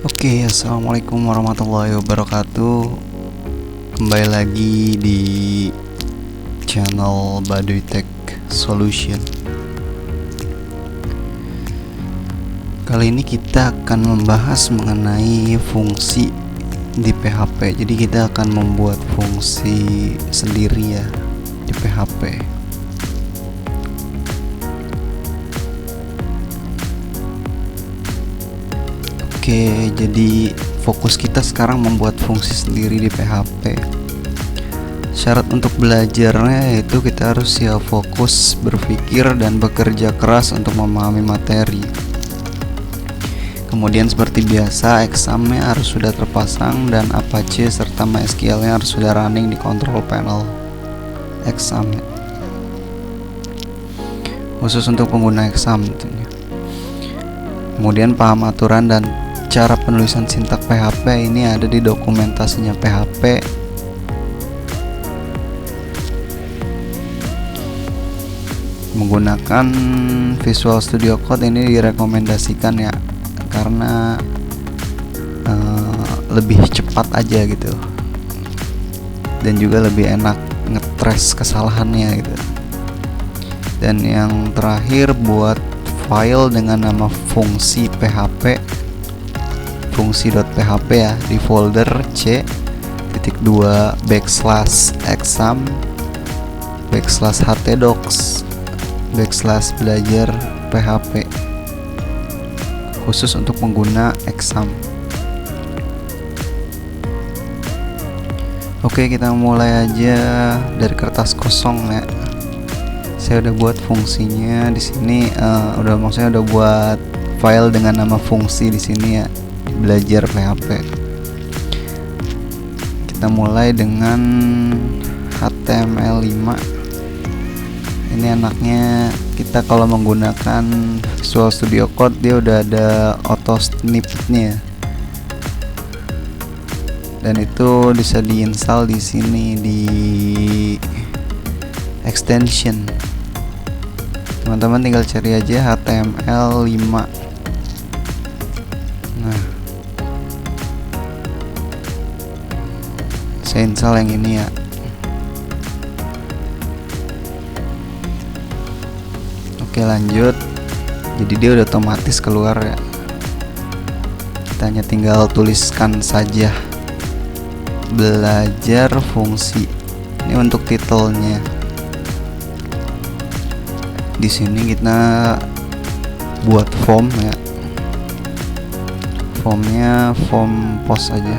Oke, assalamualaikum warahmatullahi wabarakatuh. Kembali lagi di channel Baduy Tech Solution. Kali ini kita akan membahas mengenai fungsi di PHP. Jadi kita akan membuat fungsi sendiri ya di PHP. Oke, jadi fokus kita sekarang membuat fungsi sendiri di PHP. Syarat untuk belajarnya yaitu kita harus ya fokus, berpikir, dan bekerja keras untuk memahami materi. Kemudian seperti biasa, examnya harus sudah terpasang dan Apache serta MySQL-nya harus sudah running di control panel examnya. Khusus untuk pengguna exam tentunya. Kemudian paham aturan dan cara penulisan sintak PHP ini ada di dokumentasinya PHP. Menggunakan Visual Studio Code ini direkomendasikan ya, karena lebih cepat aja gitu, dan juga lebih enak ngetrace kesalahannya gitu. Dan yang terakhir, buat file dengan nama fungsi PHP, fungsi.php ya, di folder c.2/exam/htdocs/belajar PHP khusus untuk pengguna exam. Oke, kita mulai aja dari kertas kosong ya. Saya udah buat fungsinya di sini, udah buat file dengan nama fungsi di sini ya, belajar PHP. Kita mulai dengan HTML5. Ini enaknya kita kalau menggunakan Visual Studio Code, dia udah ada auto snippetnya, dan itu bisa diinstal di sini di extension. Teman-teman tinggal cari aja HTML5. Nah, saya install yang ini ya. Oke, lanjut. Jadi dia udah otomatis keluar ya. Kita hanya tinggal tuliskan saja belajar fungsi. Ini untuk titelnya. Di sini kita buat form ya. Formnya form post aja.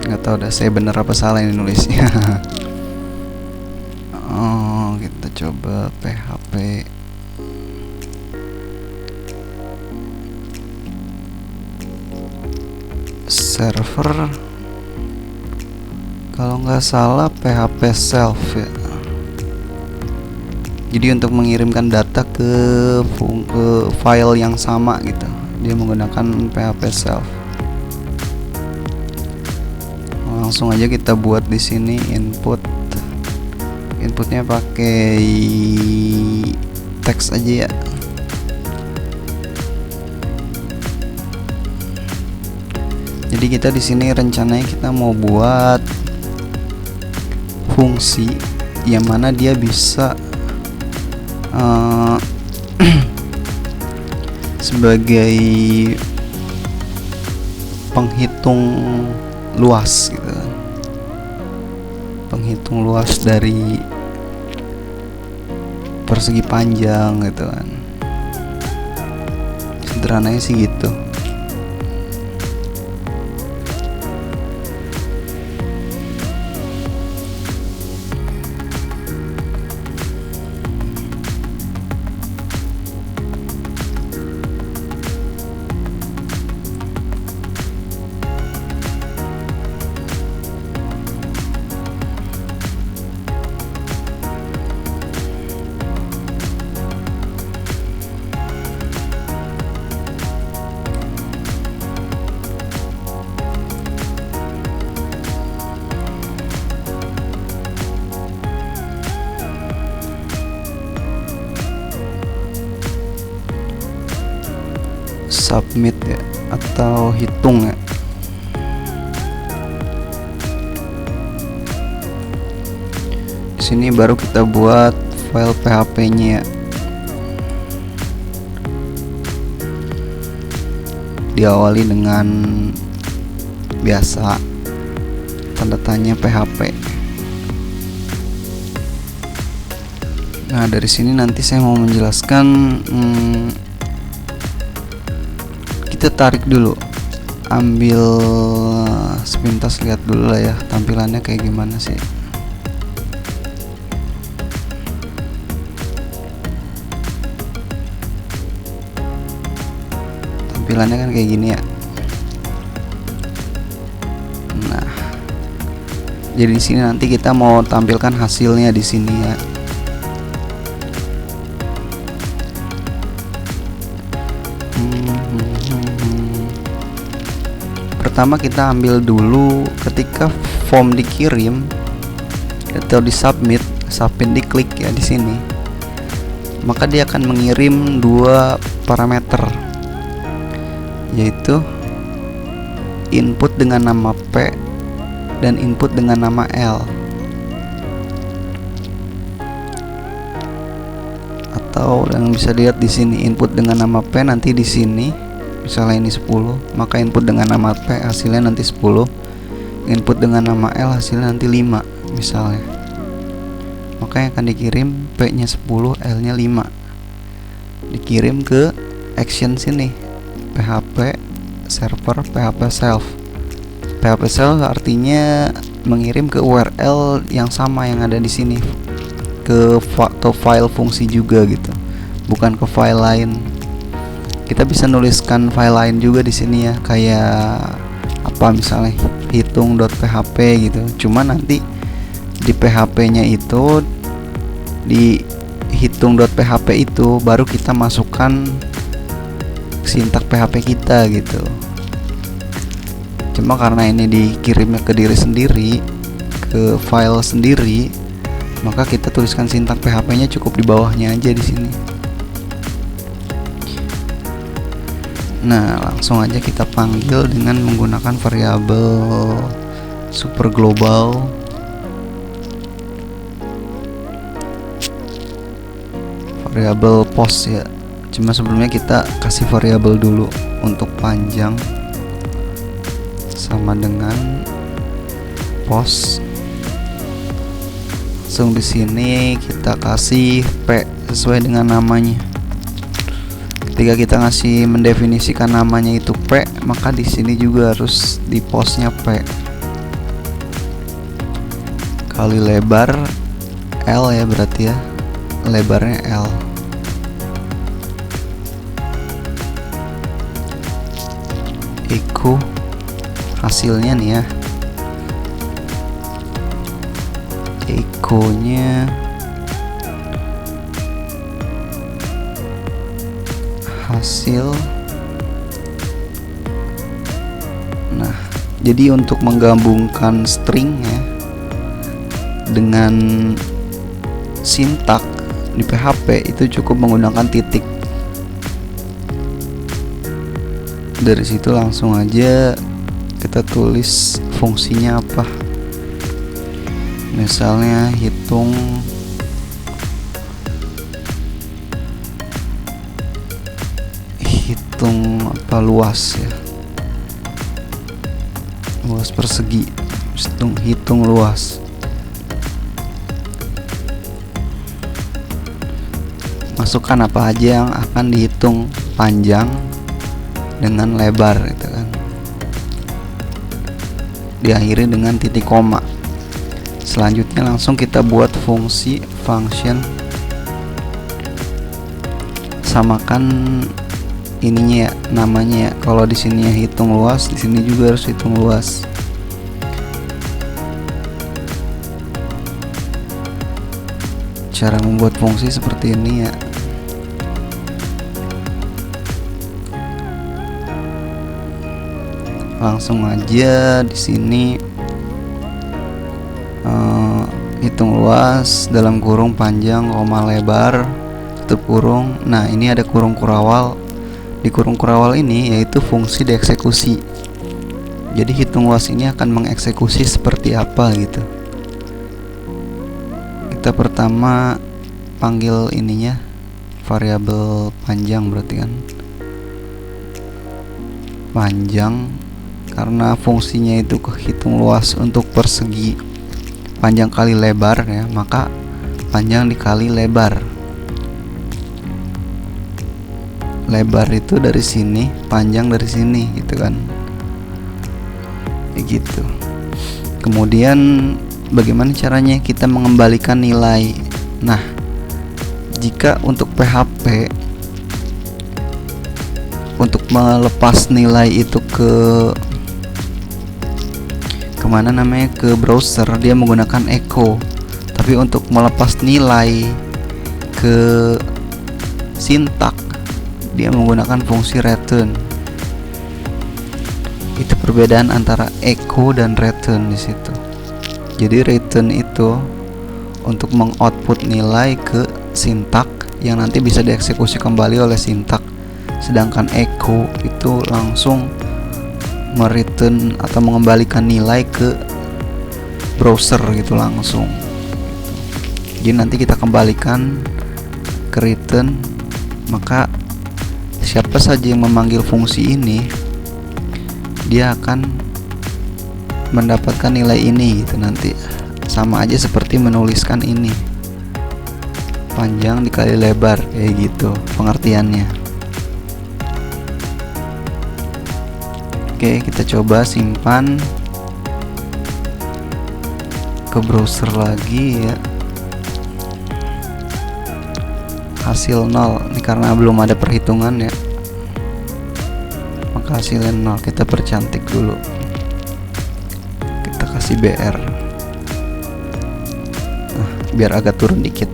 Nggak tahu dah saya bener apa salah ini nulisnya. Oh, kita coba PHP. Server, kalau nggak salah PHP self ya. Jadi untuk mengirimkan data ke file yang sama gitu, dia menggunakan PHP self. Langsung aja kita buat di sini inputnya pakai teks aja ya. Jadi kita di sini rencananya kita mau buat fungsi yang mana dia bisa sebagai penghitung luas gitu, penghitung luas dari persegi panjang gitu kan. Sederhananya sih gitu. submit ya, atau hitung ya. Di sini baru kita buat file PHP-nya ya. Diawali dengan biasa tanda tanya PHP. Nah, dari sini nanti saya mau menjelaskan, kita tarik dulu, ambil sepintas, lihat dulu lah ya tampilannya kayak gimana sih. Tampilannya kan kayak gini ya. Nah, jadi di sini nanti kita mau tampilkan hasilnya di sini ya. Pertama kita ambil dulu ketika form dikirim atau disubmit, diklik ya di sini, maka dia akan mengirim dua parameter, yaitu input dengan nama P dan input dengan nama L, atau yang bisa dilihat di sini input dengan nama P nanti di sini misalnya ini 10, maka input dengan nama P hasilnya nanti 10, input dengan nama L hasilnya nanti 5 misalnya, maka yang akan dikirim P nya 10, L nya 5, dikirim ke action sini, PHP server, PHP self. PHP self artinya mengirim ke URL yang sama yang ada di sini, ke file fungsi juga gitu, bukan ke file lain. Kita bisa nuliskan file lain juga di sini ya, kayak apa misalnya hitung.php gitu. Cuma nanti di PHP-nya itu, di hitung.php itu baru kita masukkan sintak PHP kita gitu. Cuma karena ini dikirimnya ke diri sendiri, ke file sendiri, maka kita tuliskan sintak PHP-nya cukup di bawahnya aja di sini. Nah, langsung aja kita panggil dengan menggunakan variabel super global. Variabel post ya. Cuma sebelumnya kita kasih variabel dulu untuk panjang sama dengan post. Langsung di sini kita kasih P sesuai dengan namanya. Ketika kita ngasih mendefinisikan namanya itu P, maka di sini juga harus di postnya P kali lebar L ya, berarti ya lebarnya L. Echo hasilnya nih ya, echo-nya hasil. Nah, jadi untuk menggabungkan string ya dengan sintak di PHP itu cukup menggunakan titik. Dari situ langsung aja kita tulis fungsinya apa. Misalnya hitung apa, luas ya, luas persegi, hitung luas. Masukkan apa aja yang akan dihitung panjang dengan lebar gitu kan, diakhiri dengan titik koma. Selanjutnya langsung kita buat fungsi function, samakan ininya ya, namanya ya. Kalau di sini ya hitung luas, di sini juga harus hitung luas. Cara membuat fungsi seperti ini ya. Langsung aja di sini hitung luas dalam kurung panjang koma lebar tutup kurung. Nah, ini ada kurung kurawal di kurung kurawal ini yaitu fungsi dieksekusi. Jadi hitung luas ini akan mengeksekusi seperti apa gitu. Kita pertama panggil ininya variabel panjang, berarti kan panjang karena fungsinya itu kehitung luas untuk persegi panjang kali lebar ya, maka panjang dikali lebar. Lebar itu dari sini, panjang dari sini gitu kan. Gitu. Kemudian bagaimana caranya kita mengembalikan nilai? Nah, jika untuk PHP untuk melepas nilai itu kemana namanya, ke browser, dia menggunakan echo. Tapi untuk melepas nilai ke sintak, dia menggunakan fungsi return. Itu perbedaan antara echo dan return di situ. Jadi return itu untuk mengoutput nilai ke sintak yang nanti bisa dieksekusi kembali oleh sintak. Sedangkan echo itu langsung mereturn atau mengembalikan nilai ke browser gitu langsung. Jadi nanti kita kembalikan ke return, maka siapa saja yang memanggil fungsi ini dia akan mendapatkan nilai ini gitu nanti. Sama aja seperti menuliskan ini, panjang dikali lebar, kayak gitu pengertiannya. Oke, kita coba simpan ke browser lagi ya. Hasil 0 ini karena belum ada perhitungan ya, maka hasilnya 0. Kita percantik dulu, kita kasih BR biar agak turun dikit.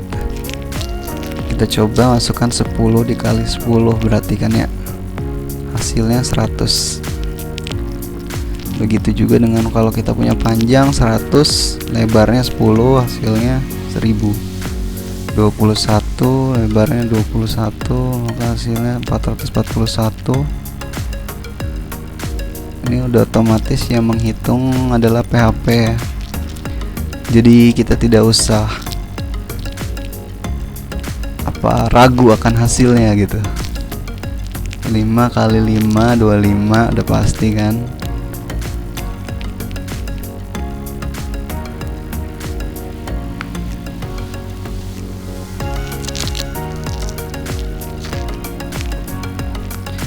Kita coba masukkan 10 dikali 10, berarti kan ya hasilnya 100. Begitu juga dengan kalau kita punya panjang 100, lebarnya 10, hasilnya 1000. 21, lebarnya 21, maka hasilnya 441. Ini udah otomatis yang menghitung adalah PHP ya. Jadi kita tidak usah ragu akan hasilnya gitu. 5 kali 5 25 udah pasti kan.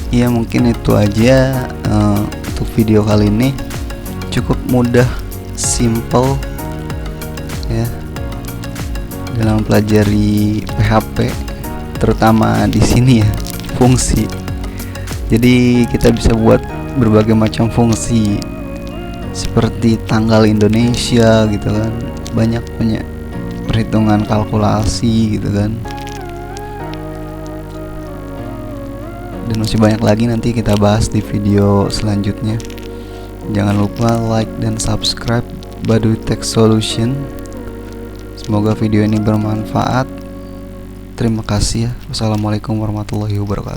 Ya mungkin itu aja untuk video kali ini. Cukup mudah, simple ya dalam mempelajari PHP, terutama di sini ya, fungsi. Jadi kita bisa buat berbagai macam fungsi seperti tanggal Indonesia gitu kan, banyak perhitungan kalkulasi gitu kan, dan masih banyak lagi nanti kita bahas di video selanjutnya. Jangan lupa like dan subscribe Baduy Tech Solution. Semoga video ini bermanfaat. Terima kasih ya. Wassalamualaikum warahmatullahi wabarakatuh.